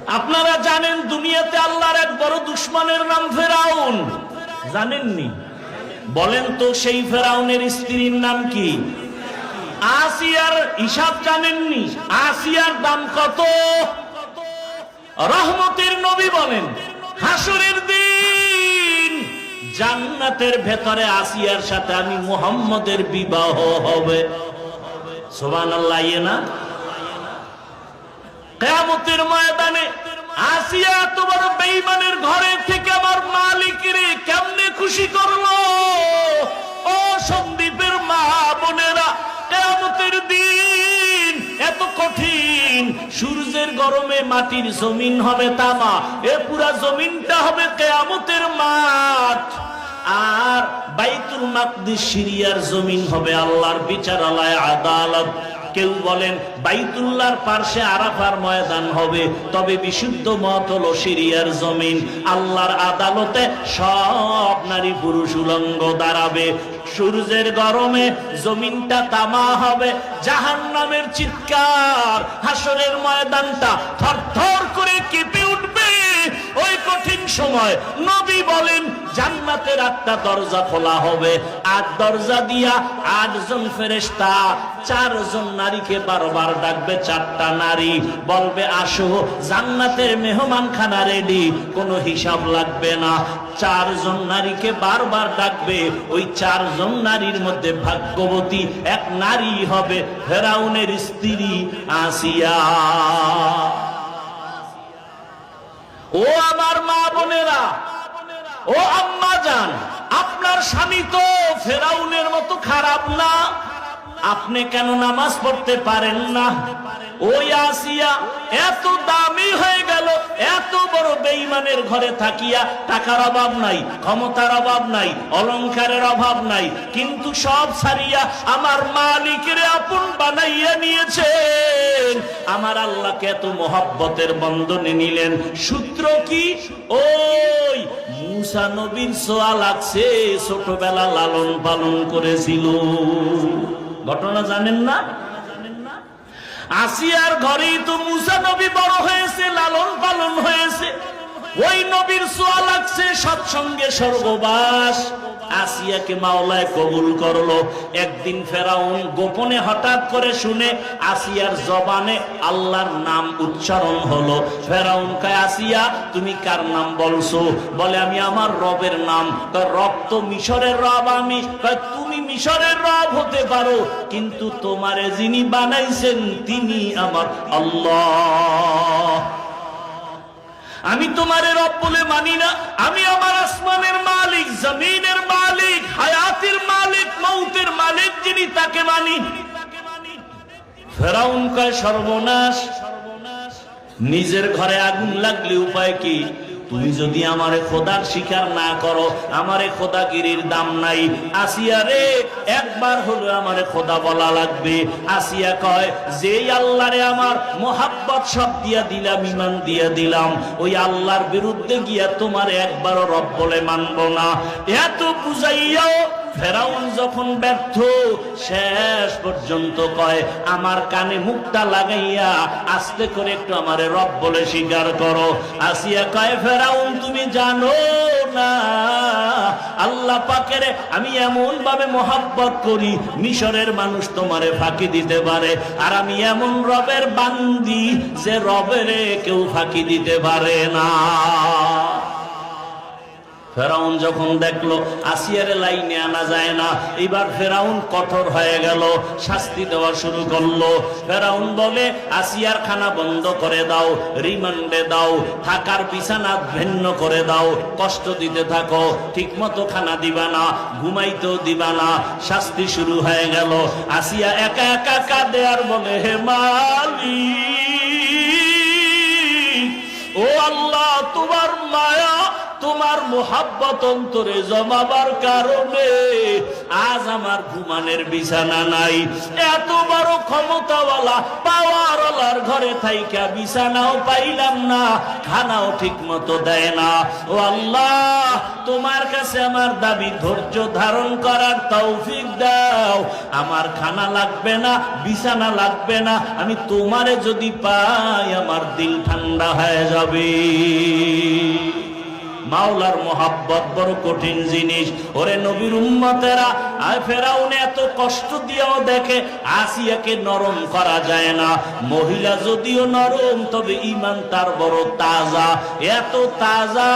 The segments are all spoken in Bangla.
আপনারা জানেন দুনিয়াতে আল্লাহর এক বড় দুশমনের নাম ফেরাউন, জানেননি? বলেন তো সেই ফেরাউনের স্ত্রীর নাম কি? আসিয়ার হিসাব জানেননি? আসিয়ার দাম কত? রহমতের নবী বলেন হাসরের দিন জান্নাতের ভেতরে আসিয়ার সাথে আমি মুহাম্মদের বিবাহ হবে। সুবহানাল্লাহ। না কিয়ামতের ময়দানে আসিয়া এত বড় বেঈমানের ঘরে থেকে আমার মালিকরে কেমনে খুশি করলো? ও সন্দীপের মা বোনেরা, কিয়ামতের দিন এত কঠিন, সূর্যের গরমে মাটির জমিন হবে তামা, এ পুরা জমিনটা হবে কিয়ামতের মাঠ, আর বাইতুল মাকদিস সিরিয়ার জমিন হবে আল্লাহর বিচারালয়, আদালত। কেউ বলেন বাইতুল্লাহর পার্শ্বে আরাফার ময়দান হবে, তবে বিশুদ্ধ মত হলো সিরিয়ার জমিন। আল্লাহর আদালতে সব নারী পুরুষ উলঙ্গ দাঁড়াবে, সূর্যের গরমে জমিনটা তামা হবে, জাহান্নামের চিৎকার, হাসরের ময়দানটা থরথর করে কেঁপে উঠবে। ওই কঠিন সময় নবী বলেন জান্নাতের 8টা দরজা খোলা হবে, 8 দরজা দিয়া 8 জন ফেরেশতা 4 জন নারীকে বারবার ডাকবে। 4টা নারী বলবে আসো, জান্নাতের মেহমানখানা রেডি, কোনো হিসাব লাগবে না। 4 জন নারীকে বারবার ডাকবে। ওই 4 জন নারীর মধ্যে ভাগ্যবতী এক নারী হবে ফেরাউনের স্ত্রী আসিয়া। ও আমার মা বোনেরা, ও আম্মা জান, আপনার স্বামী তো ফেরাউনের মতো খারাপ না, আপনি কেন নামাজ পড়তে পারেন না? ওই আসিয়া এত দামি হয়ে গেল, এত বড় বেঈমানের ঘরে থাকিয়া টাকার অভাব নাই, ক্ষমতার অভাব নাই, অলংকারের অভাব নাই, কিন্তু সব ছাড়িয়া আমার মালিকের আপন বানাইয়া নিয়েছেন। আমার আল্লাহকে এত মহব্বতের বন্ধনে নিলেন। সূত্র কি? ওই মুসা নবীর ছোঁয়া লাগছে, ছোটবেলা লালন পালন করেছিল। ঘটনা জানেন না? আসিয়ার ঘরেই তো মুসা নবী বড় হয়েছে, লালন পালন হয়েছে। ওই নবীর ছোঁয়া লাগছে, সৎসঙ্গে স্বর্গবাস। আসিয়াকে মাওলায় কবুল করলো। একদিন ফেরাউন গোপনে হঠাৎ করে শুনে আসিয়ার জবানে আল্লাহর নাম উচ্চারণ হলো। ফেরাউন কয় আসিয়া তুমি কার নাম বলছো? বলে আমি আমার রবের নাম। রব তো মিশরের রব, আমি। তুমি মিশরের রব হতে পারো, কিন্তু তোমারে যিনি বানাইছেন তিনি আমার আল্লাহ। আমি তোমার রব বলে মানি না, আমি আমার আসমানের মালিক, জমিনের মালিক, হায়াতের মালিক, মৌতের মালিক যিনি, তাকে মানি। ফেরাউন কয় সর্বনাশ, নিজের ঘরে আগুন লাগলে উপায় কি? তুমি যদি আমারে খোদার স্বীকার না করো, আমারে খোদাগিরির দাম নাই। আসিয়া রে, একবার হলো আমারে খোদা বলা লাগবে। আসিয়া কয় যেই আল্লাহরে আমার মোহাব্বত সব দিয়া দিলাম, ঈমান দিয়া দিলাম, ওই আল্লাহর বিরুদ্ধে গিয়া তোমারে একবারও রব বলে মানব না। এত বুঝাইয়াও ফেরাউন যখন ব্যর্থ, শেষ পর্যন্ত কয় আমার কানে মুখটা লাগাইয়া আস্তে করে একটু আমারে রব বলে স্বীকার করো। আসিয়া কয় ফেরাউন তুমি জানো না আল্লাহ পাকের আমি এমন ভাবে মোহাব্বত করি, মিশরের মানুষ তোমারে ফাঁকি দিতে পারে, আর আমি এমন রবের বান্দি যে রবেরে কেউ ফাঁকি দিতে পারে না। ফেরাউন যখন দেখলো আসিয়ারে লাইনে আনা যায় না, এবার ফেরাউন কঠোর হয়ে গেল, শাস্তি দেওয়া শুরু করলো। ফেরাউন বলে আসিয়ার খানা বন্ধ করে দাও, রিমান্ডে দাও, থাকার বিছানা ভিন্ন করে দাও, কষ্ট দিতে থাকো, ঠিক মতো খানা দিবা না, ঘুমাইতেও দিবা না। শাস্তি শুরু হয়ে গেল। আসিয়া একা একা কাঁদে আর বলে হে মালিক, ও আল্লাহ তোমার মায়া তোমার মোহাব্বত অন্তরে জমাবার কারণে আজ আমার ঘুমানের বিছানা নাই। এত বড় ক্ষমতাওয়ালা পাওয়ারওয়ালার ঘরে থাইকা বিছানাও পাইলাম না, খানাও ঠিক মতো দেয় না। ও আল্লাহ, তোমার কাছে আমার দাবি, ধৈর্য ধারণ করার তৌফিক দাও। আমার খানা লাগবে না, বিছানা লাগবে না, আমি তোমারে যদি পাই আমার দিল ঠান্ডা হয়ে যাবে। মাওলার মোহাব্বত বড় কঠিন জিনিস। ওরে নবীর উম্মতেরা, ফেরাউন এত কষ্ট দিয়েও দেখে আসিয়াকে নরম করা যায় না। মহিলা যদিও নরম, তবে ঈমান তার বড় তাজা, এত তাজা।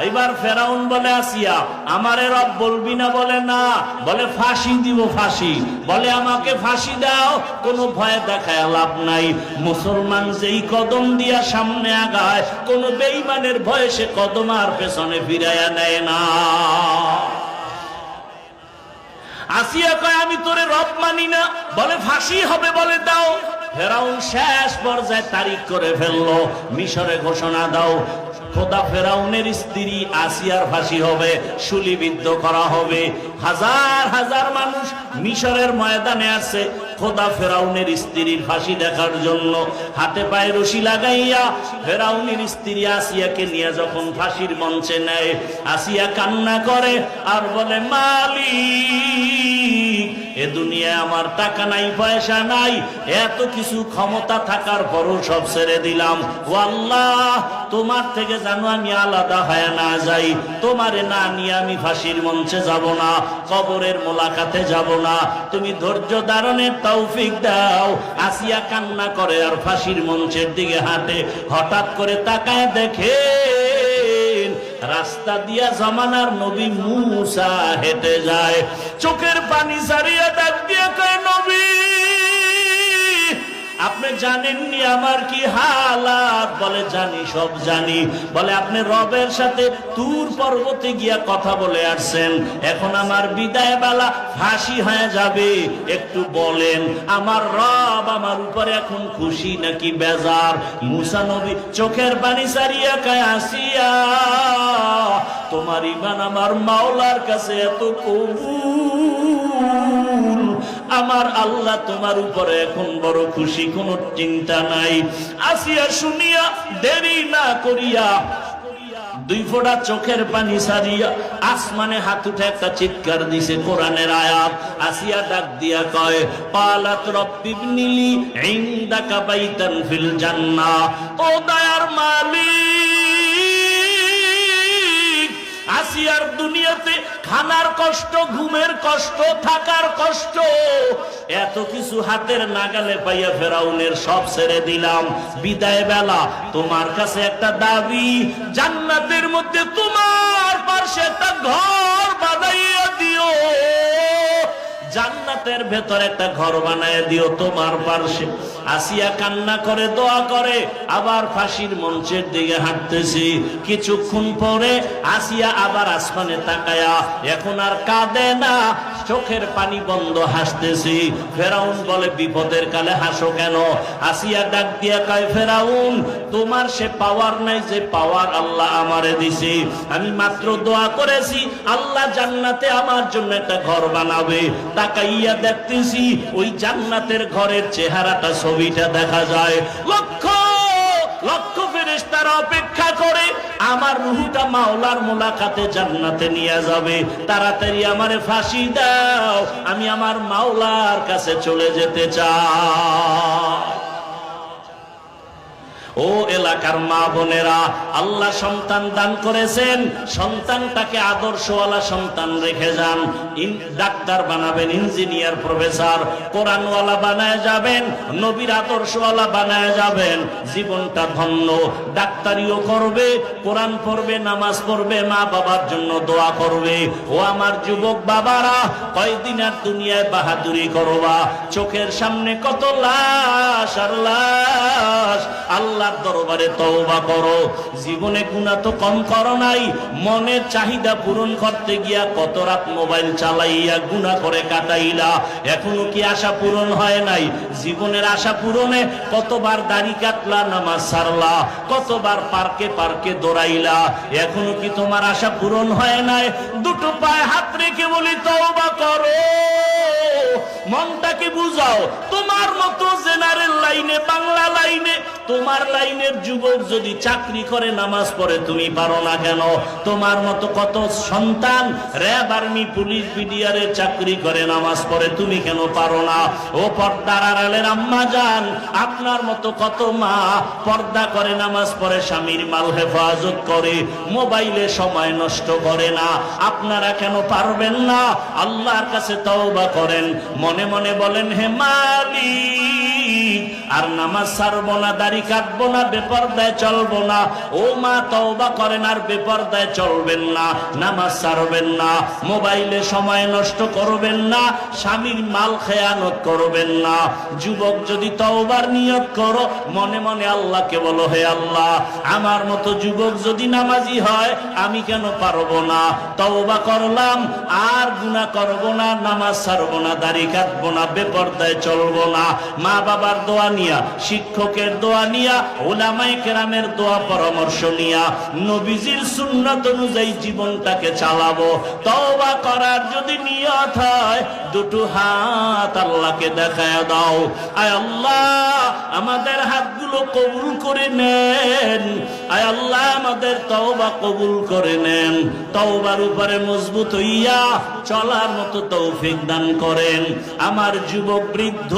এবার ফেরাউন বলে, আসিয়া আমারে রব বলবি না? বলে না। বলে ফাঁসি দিব, ফাঁসি। বলে আমাকে ফাঁসি দাও, কোনো ভয় দেখায় লাভ নাই। মুসলমান যেই কদম দিয়া সামনে আগায়, কোন বেঈমানের ভয়ে সে কদম আর পেছনে ফিরাইয়া নেয় না। আসিয়া কয়, আমি তোরে রব মানি না। বলে ফাঁসি হবে। বলে দাও। ফেরাউন শেষ পর্যায়ে তারিখ করে ফেললো, মিশরে ঘোষণা দাও, খোদা ফেরাউনের স্ত্রী আসিয়ার ফাঁসি হবে, শুলিবিদ্ধ করা হবে। হাজার হাজার মানুষ মিশরের ময়দানে আছে খোদা ফেরাউনের স্ত্রীর ফাঁসি দেখার জন্য। হাতে পায়ে রশি লাগাইয়া ফেরাউনের স্ত্রী আসিয়াকে নিয়ে যখন ফাঁসির মঞ্চে নেয়, আসিয়া কান্না করে আর বলে, মালিক, এ দুনিয়ায় আমার টাকা নাই, পয়সা নাই, এত কিছু ক্ষমতা থাকার পরও সব ছেড়ে দিলাম। ও আল্লাহ, তোমার থেকে জানো আমি আলাদা হয়ে না যাই, তোমারে না নিয়ে আমি ফাঁসির মঞ্চে যাব না, কবরের মোলাকাতে যাব না, তুমি ধৈর্য ধারণের তৌফিক দাও। আসিয়া কান্না করে আর ফাঁসির মঞ্চের দিকে হাঁটে। হঠাৎ করে তাকায় দেখে রাস্তা দিয়া জামানার নবী মুসা হেঁটে যায়। চোখের পানি ছাড়িয়া ডাক দিয়া কয়, নবী আপনি জানেননি আমার কি হালাত? বলে জানি, সব জানি। বলে আপনি রবের সাথে তুর পর্বতে গিয়া কথা বলে আসছেন, এখন আমার বিদায় বেলা ফাঁসি হয়ে যাবে, একটু বলেন আমার রব আমার উপরে এখন খুশি নাকি বেজার? মুসা নবী চোখের পানি ছাড়িয়া কয়, আসিয়া তোমার ঈমান আমার মাওলার কাছে এত কবুল, আমার আল্লাহ তোমার উপরে এখন বড় খুশি, কোনো চিন্তা নাই। আসিয়া শুনিয়া দেরি না করিয়া দুই ফোঁটা চোখের পানি ছাড়িয়া আসমানে হাত উঠে একটা চিৎকার দিছে, কোরআনের আয়াত। আসিয়া ডাক দিয়া কয়, পালাত রব্বিবনিলি ইনদাকা বাইতান ফিল জান্নাহ। ও দয়ার মালিক, আসিয়ার দুনিয়াতে খানার কষ্ট, ঘুমের কষ্ট, থাকার কষ্ট, এত কিছু হাতের নাগালে পাইয়া ফেরাউনের সব ছেড়ে দিলাম। বিদায় বেলা তোমার কাছে একটা দাবি, জান্নাতের মধ্যে তোমার পাশে একটা ঘর বানাইয়া দিও, জান্নাতের ভেতর একটা ঘর বানায় দিও তোমার পাশে। আসিয়া কান্না করে দোয়া করে, আবার ফাঁসির মঞ্চের দিকে হাঁটতেছি। কিছুক্ষণ পরে আসিয়া আবার আসমানে তাকায়া এখন আর কাঁদে না, চোখের পানি বন্ধ, হাসতেছি। ফেরাউন বলে, বিপদের কালে হাসো কেন? আসিয়া ডাক দিয়া কয়, ফেরাউন তোমার সে পাওয়ার নাই যে পাওয়ার আল্লাহ আমারে দিছে। আমি মাত্র দোয়া করেছি আল্লাহ জান্নাতে আমার জন্য একটা ঘর বানাবে, তাকাইয়া দেখতেছি ওই জান্নাতের ঘরের চেহারাটা, ছবিটা দেখা যায়। লক্ষ লক্ষ ফেরেশতারা অপেক্ষা করে আমার রূহটা মাওলার মোলাকাতে জান্নাতে নিয়ে যাবে। তাড়াতাড়ি আমারে ফাঁসি দাও, আমি আমার মাওলার কাছে চলে যেতে চাই। ও এলাকার মা বোনেরা, আল্লাহ সন্তান দান করেছেন, সন্তানটাকে আদর্শওয়ালা সন্তান রেখে যান। ডাক্তার বানাবেন, ইঞ্জিনিয়ার, প্রফেসর, কোরআনওয়ালা বানায় যাবেন, নবীর আদর্শওয়ালা বানায় যাবেন, জীবনটা ধন্য। ডাক্তারিও করবে, কোরআন পড়বে, নামাজ পড়বে, মা বাবার জন্য দোয়া করবে। ও আমার যুবক বাবারা, কয়দিন আর দুনিয়ায় বাহাদুরি করবা? চোখের সামনে কত লাশ আর লাশ। আল্লাহ আল্লাহর দরবারে তওবা করো। জীবনে গুনাহ তো কম করো নাই, মনের চাহিদা পূরণ করতে গিয়া কত রাত মোবাইল চালাইয়া গুনাহ করে কাটাইলা, এখনো কি আশা পূরণ হয় নাই? জীবনের আশা পূরণে কতবার দাড়ি কাটলা, নামাজ ছাড়লা, কতবার পার্কে পার্কে দৌড়াইলা, এখনো কি তোমার আশা পূরণ হয় নাই? দুটো পায়ে হাত রেখে বলি তওবা করো, মনটাকে বুঝাও। তোমার মতো জেনারেল লাইনে, বাংলা লাইনে, তোমার লাইনের যুবক যদি চাকরি করে নামাজ পড়ে, তুমি পারো না কেন? তোমার মতো কত সন্তান র্যাব, আর্মি, পুলিশ, বিডিআরের চাকরি করে নামাজ পড়ে, তুমি কেন পারো না? ও পর্দার আড়ালের আম্মা জান, আপনার মতো কত মা পর্দা করে নামাজ পড়ে, স্বামীর মাল হেফাজত করে, মোবাইলে সময় নষ্ট করে না, আপনারা কেন পারবেন না? আল্লাহর কাছে তওবা করেন, মনে মনে বলেন, হে মালিক, আর নামাজ ছাড়বো না, দাড়ি কাটবো না, বেপরদায় চলবো না। ও মা তওবা করেন, আর বেপরদায় চলবেন না, নামাজ ছাড়বেন না, মোবাইলে সময় নষ্ট করবেন না, স্বামীর মাল খেয়ানত করবেন না। যুবক যদি তওবার নিয়ত করো, মনে মনে আল্লাহকে বলো, হে আল্লাহ, আমার মতো যুবক যদি নামাজি হয়, আমি কেন পারবো না? তওবা করলাম, আর গুনাহ করবো না, নামাজ ছাড়বো না, দাড়ি কাটবো না, বেপরদায় চলবো না। মা বাবার দোয়া নিয়া, শিক্ষকের দোয়া নিয়া, উলামায়ে কেরামের দোয়া পরামর্শ নিয়া, নবীজির সুন্নাত অনুযায়ী জীবনটাকে চালাবো। তওবা করার যদি নিয়ত হয়, দুটো হাত আল্লাহকে দেখায় দাও। আয় আল্লাহ, আমাদের হাতগুলো কবুল করে নেন। আয় আল্লাহ, আমাদের তওবা কবুল করে নেন। তওবার উপরে মজবুত হইয়া চলার মতো তৌফিক দান করেন। আমার যুবক, বৃদ্ধ,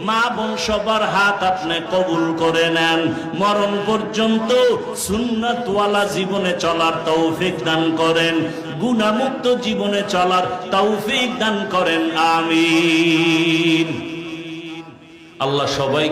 মা বোন সবার হাত আপনি কবুল করে নেন। মরণ পর্যন্ত সুন্নাতওয়ালা জীবনে চলার তৌফিক দান করেন, গুনাহমুক্ত জীবনে চলার তৌফিক দান করেন। আমিন। আল্লাহ সবাই